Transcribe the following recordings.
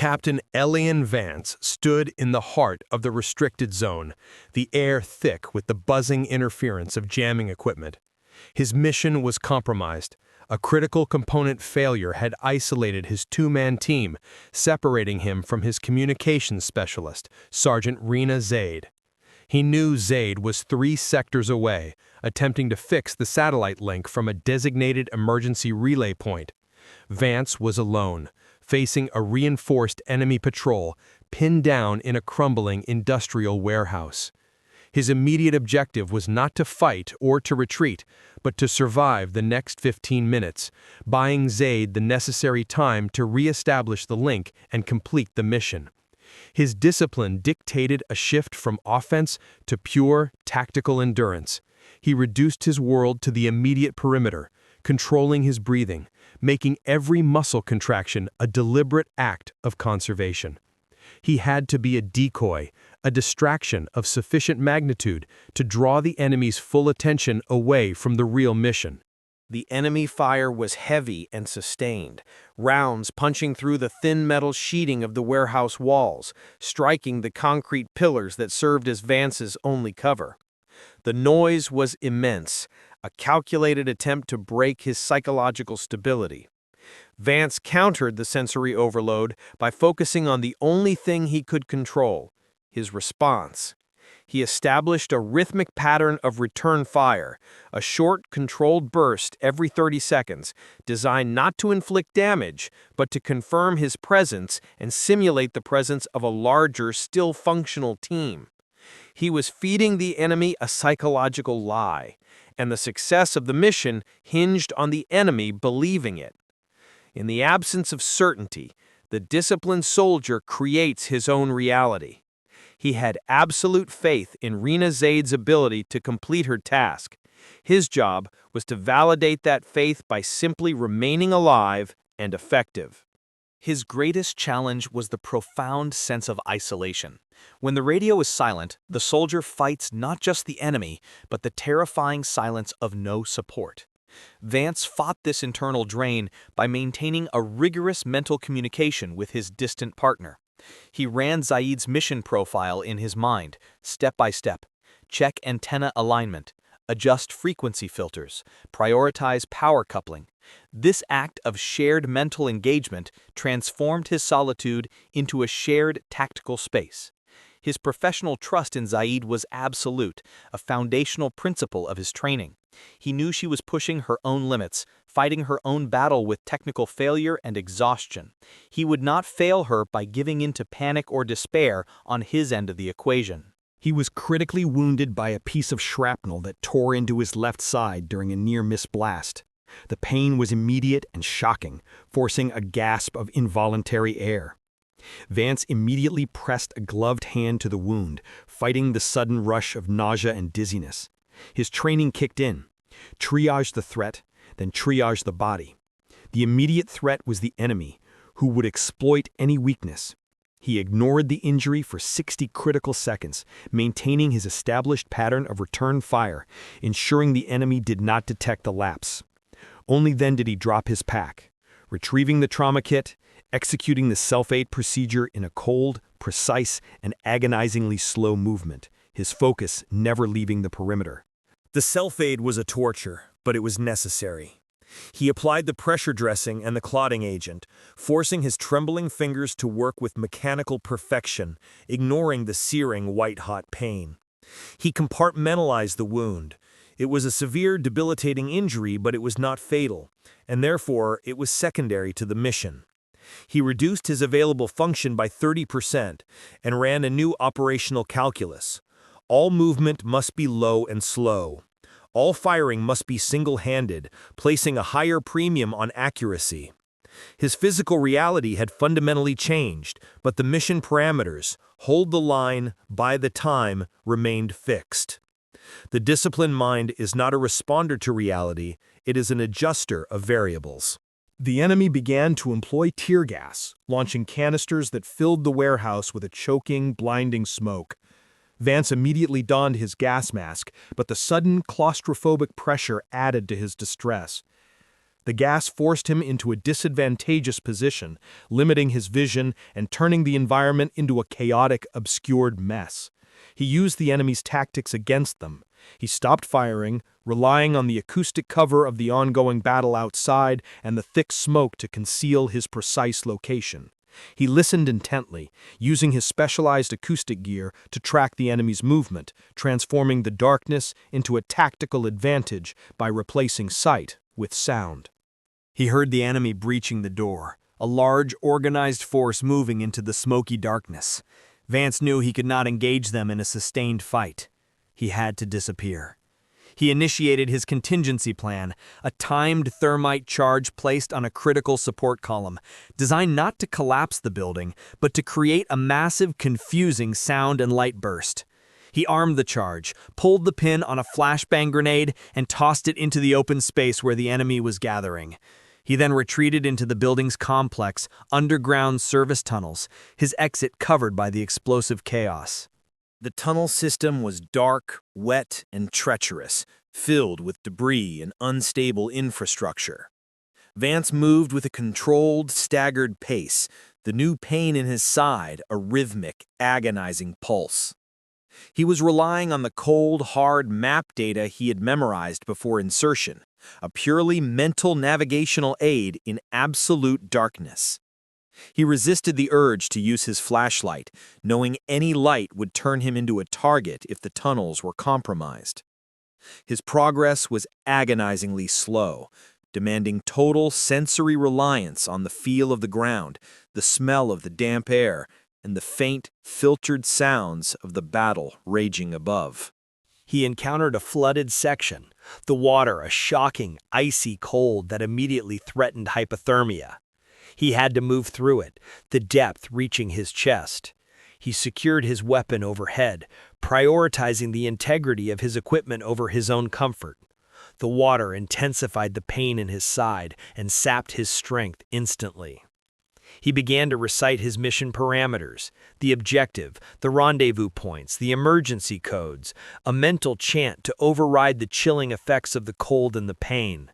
Captain Elian Vance stood in the heart of the restricted zone, the air thick with the buzzing interference of jamming equipment. His mission was compromised. A critical component failure had isolated his two-man team, separating him from his communications specialist, Sergeant Rina Zaid. He knew Zaid was 3 sectors away, attempting to fix the satellite link from a designated emergency relay point. Vance was alone, facing a reinforced enemy patrol, pinned down in a crumbling industrial warehouse. His immediate objective was not to fight or to retreat, but to survive the next 15 minutes, buying Zaid the necessary time to re-establish the link and complete the mission. His discipline dictated a shift from offense to pure, tactical endurance. He reduced his world to the immediate perimeter, controlling his breathing, making every muscle contraction a deliberate act of conservation. He had to be a decoy, a distraction of sufficient magnitude to draw the enemy's full attention away from the real mission. The enemy fire was heavy and sustained, rounds punching through the thin metal sheeting of the warehouse walls, striking the concrete pillars that served as Vance's only cover. The noise was immense, a calculated attempt to break his psychological stability. Vance countered the sensory overload by focusing on the only thing he could control, his response. He established a rhythmic pattern of return fire, a short, controlled burst every 30 seconds, designed not to inflict damage, but to confirm his presence and simulate the presence of a larger, still functional team. He was feeding the enemy a psychological lie, and the success of the mission hinged on the enemy believing it. In the absence of certainty, the disciplined soldier creates his own reality. He had absolute faith in Rina Zaid's ability to complete her task. His job was to validate that faith by simply remaining alive and effective. His greatest challenge was the profound sense of isolation. When the radio is silent, the soldier fights not just the enemy, but the terrifying silence of no support. Vance fought this internal drain by maintaining a rigorous mental communication with his distant partner. He ran Zaid's mission profile in his mind, step by step. Check antenna alignment, adjust frequency filters, prioritize power coupling. This act of shared mental engagement transformed his solitude into a shared tactical space. His professional trust in Zaid was absolute, a foundational principle of his training. He knew she was pushing her own limits, fighting her own battle with technical failure and exhaustion. He would not fail her by giving in to panic or despair on his end of the equation. He was critically wounded by a piece of shrapnel that tore into his left side during a near-miss blast. The pain was immediate and shocking, forcing a gasp of involuntary air. Vance immediately pressed a gloved hand to the wound, fighting the sudden rush of nausea and dizziness. His training kicked in. Triage the threat, then triage the body. The immediate threat was the enemy, who would exploit any weakness. He ignored the injury for 60 critical seconds, maintaining his established pattern of return fire, ensuring the enemy did not detect the lapse. Only then did he drop his pack, retrieving the trauma kit, executing the self-aid procedure in a cold, precise, and agonizingly slow movement, his focus never leaving the perimeter. The self-aid was a torture, but it was necessary. He applied the pressure dressing and the clotting agent, forcing his trembling fingers to work with mechanical perfection, ignoring the searing white-hot pain. He compartmentalized the wound. It was a severe, debilitating injury, but it was not fatal, and therefore it was secondary to the mission. He reduced his available function by 30% and ran a new operational calculus. All movement must be low and slow. All firing must be single-handed, placing a higher premium on accuracy. His physical reality had fundamentally changed, but the mission parameters, hold the line, buy the time, remained fixed. The disciplined mind is not a responder to reality, it is an adjuster of variables. The enemy began to employ tear gas, launching canisters that filled the warehouse with a choking, blinding smoke. Vance immediately donned his gas mask, but the sudden claustrophobic pressure added to his distress. The gas forced him into a disadvantageous position, limiting his vision and turning the environment into a chaotic, obscured mess. He used the enemy's tactics against them. He stopped firing, relying on the acoustic cover of the ongoing battle outside and the thick smoke to conceal his precise location. He listened intently, using his specialized acoustic gear to track the enemy's movement, transforming the darkness into a tactical advantage by replacing sight with sound. He heard the enemy breaching the door, a large, organized force moving into the smoky darkness. Vance knew he could not engage them in a sustained fight. He had to disappear. He initiated his contingency plan, a timed thermite charge placed on a critical support column, designed not to collapse the building, but to create a massive, confusing sound and light burst. He armed the charge, pulled the pin on a flashbang grenade, and tossed it into the open space where the enemy was gathering. He then retreated into the building's complex, underground service tunnels, his exit covered by the explosive chaos. The tunnel system was dark, wet, and treacherous, filled with debris and unstable infrastructure. Vance moved with a controlled, staggered pace, the new pain in his side a rhythmic, agonizing pulse. He was relying on the cold, hard map data he had memorized before insertion, a purely mental navigational aid in absolute darkness. He resisted the urge to use his flashlight, knowing any light would turn him into a target if the tunnels were compromised. His progress was agonizingly slow, demanding total sensory reliance on the feel of the ground, the smell of the damp air, and the faint, filtered sounds of the battle raging above. He encountered a flooded section, the water a shocking, icy cold that immediately threatened hypothermia. He had to move through it, the depth reaching his chest. He secured his weapon overhead, prioritizing the integrity of his equipment over his own comfort. The water intensified the pain in his side and sapped his strength instantly. He began to recite his mission parameters, the objective, the rendezvous points, the emergency codes, a mental chant to override the chilling effects of the cold and the pain.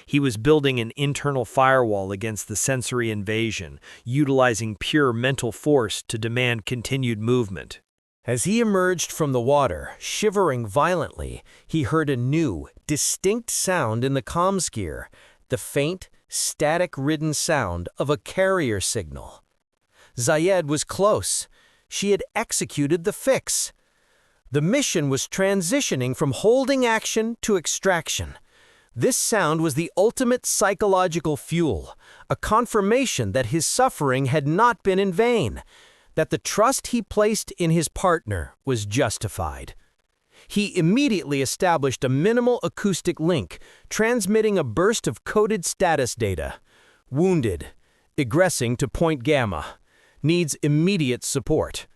He was building an internal firewall against the sensory invasion, utilizing pure mental force to demand continued movement. As he emerged from the water, shivering violently, he heard a new, distinct sound in the comms gear, the faint, static-ridden sound of a carrier signal. Zaid was close. She had executed the fix. The mission was transitioning from holding action to extraction. This sound was the ultimate psychological fuel, a confirmation that his suffering had not been in vain, that the trust he placed in his partner was justified. He immediately established a minimal acoustic link, transmitting a burst of coded status data. Wounded, egressing to Point Gamma, needs immediate support.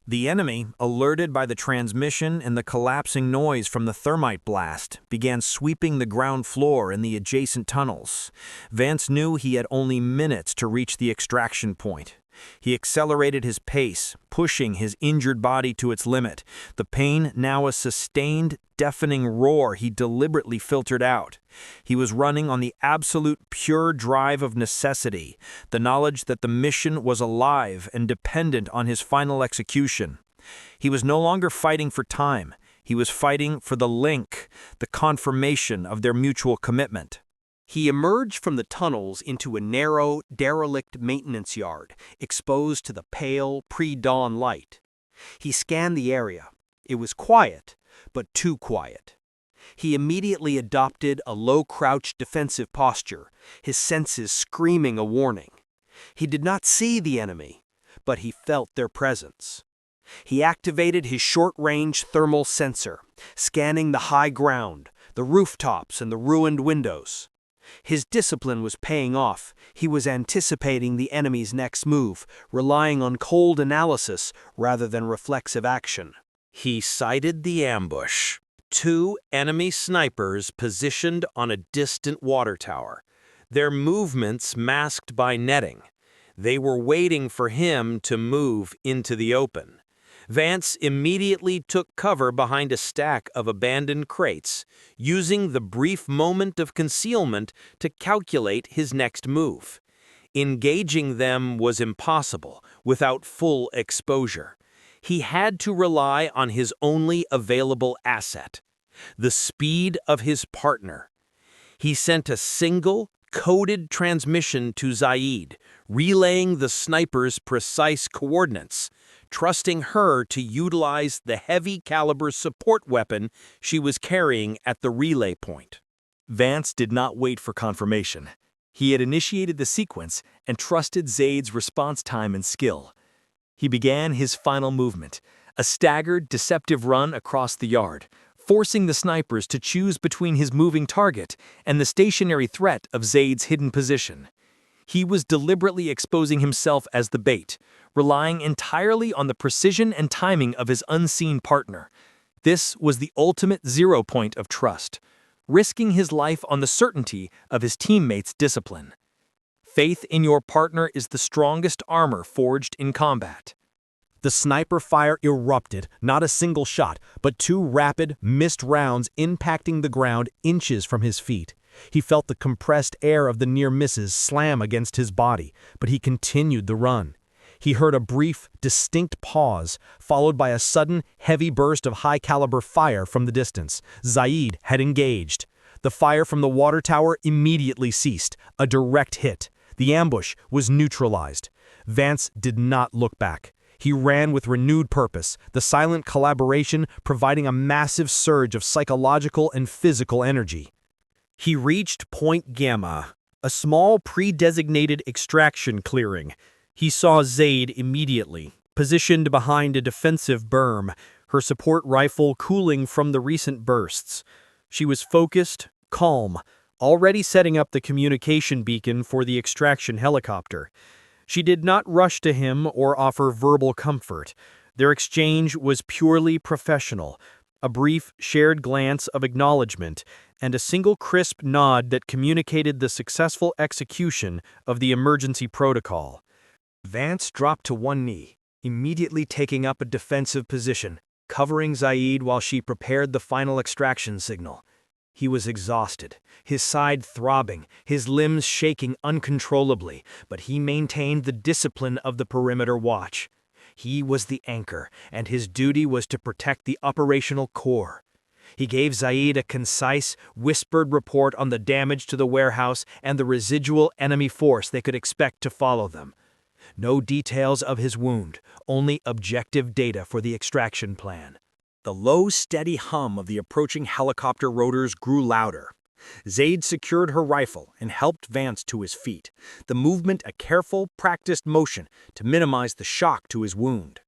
The enemy, alerted by the transmission and the collapsing noise from the thermite blast, began sweeping the ground floor and the adjacent tunnels. Vance knew he had only minutes to reach the extraction point. He accelerated his pace, pushing his injured body to its limit, the pain now a sustained, deafening roar he deliberately filtered out. He was running on the absolute pure drive of necessity, the knowledge that the mission was alive and dependent on his final execution. He was no longer fighting for time. He was fighting for the link, the confirmation of their mutual commitment. He emerged from the tunnels into a narrow, derelict maintenance yard, exposed to the pale, pre-dawn light. He scanned the area. It was quiet, but too quiet. He immediately adopted a low-crouched defensive posture, his senses screaming a warning. He did not see the enemy, but he felt their presence. He activated his short-range thermal sensor, scanning the high ground, the rooftops, and the ruined windows. His discipline was paying off. He was anticipating the enemy's next move, relying on cold analysis rather than reflexive action. He sighted the ambush. 2 enemy snipers positioned on a distant water tower, their movements masked by netting. They were waiting for him to move into the open. Vance immediately took cover behind a stack of abandoned crates, using the brief moment of concealment to calculate his next move. Engaging them was impossible without full exposure. He had to rely on his only available asset, the speed of his partner. He sent a single, coded transmission to Zaid, relaying the sniper's precise coordinates, trusting her to utilize the heavy-caliber support weapon she was carrying at the relay point. Vance did not wait for confirmation. He had initiated the sequence and trusted Zaid's response time and skill. He began his final movement, a staggered, deceptive run across the yard, forcing the snipers to choose between his moving target and the stationary threat of Zaid's hidden position. He was deliberately exposing himself as the bait, relying entirely on the precision and timing of his unseen partner. This was the ultimate zero point of trust, risking his life on the certainty of his teammates' discipline. Faith in your partner is the strongest armor forged in combat. The sniper fire erupted, not a single shot, but two rapid, missed rounds impacting the ground inches from his feet. He felt the compressed air of the near misses slam against his body, but he continued the run. He heard a brief, distinct pause, followed by a sudden, heavy burst of high-caliber fire from the distance. Zaid had engaged. The fire from the water tower immediately ceased, a direct hit. The ambush was neutralized. Vance did not look back. He ran with renewed purpose, the silent collaboration providing a massive surge of psychological and physical energy. He reached Point Gamma, a small pre-designated extraction clearing. He saw Zaid immediately, positioned behind a defensive berm, her support rifle cooling from the recent bursts. She was focused, calm, already setting up the communication beacon for the extraction helicopter. She did not rush to him or offer verbal comfort. Their exchange was purely professional, a brief shared glance of acknowledgement, and a single crisp nod that communicated the successful execution of the emergency protocol. Vance dropped to one knee, immediately taking up a defensive position, covering Zaid while she prepared the final extraction signal. He was exhausted, his side throbbing, his limbs shaking uncontrollably, but he maintained the discipline of the perimeter watch. He was the anchor, and his duty was to protect the operational core. He gave Zaid a concise, whispered report on the damage to the warehouse and the residual enemy force they could expect to follow them. No details of his wound, only objective data for the extraction plan. The low, steady hum of the approaching helicopter rotors grew louder. Zaid secured her rifle and helped Vance to his feet, the movement a careful, practiced motion to minimize the shock to his wound.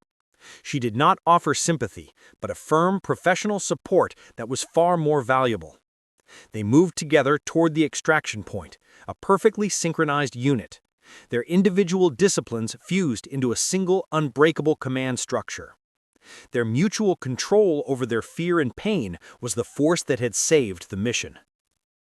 She did not offer sympathy, but a firm, professional support that was far more valuable. They moved together toward the extraction point, a perfectly synchronized unit. Their individual disciplines fused into a single, unbreakable command structure. Their mutual control over their fear and pain was the force that had saved the mission.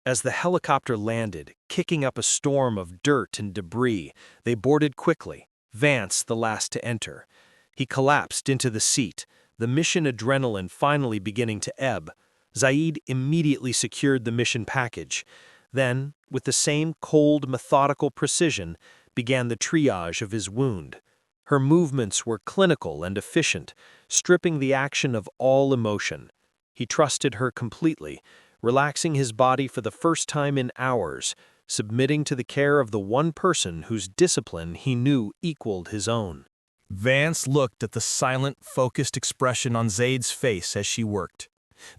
As the helicopter landed, kicking up a storm of dirt and debris, they boarded quickly, Vance the last to enter. He collapsed into the seat, the mission adrenaline finally beginning to ebb. Zaid immediately secured the mission package. Then, with the same cold, methodical precision, began the triage of his wound. Her movements were clinical and efficient, stripping the action of all emotion. He trusted her completely, relaxing his body for the first time in hours, submitting to the care of the one person whose discipline he knew equaled his own. Vance looked at the silent, focused expression on Zaid's face as she worked.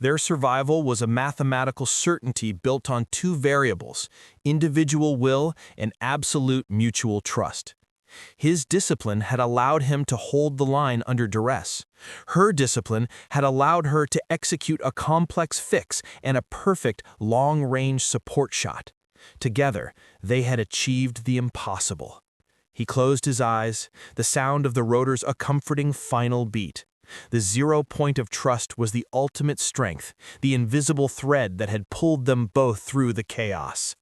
Their survival was a mathematical certainty built on two variables: individual will and absolute mutual trust. His discipline had allowed him to hold the line under duress. Her discipline had allowed her to execute a complex fix and a perfect long-range support shot. Together, they had achieved the impossible. He closed his eyes, the sound of the rotors a comforting final beat. The zero point of trust was the ultimate strength, the invisible thread that had pulled them both through the chaos.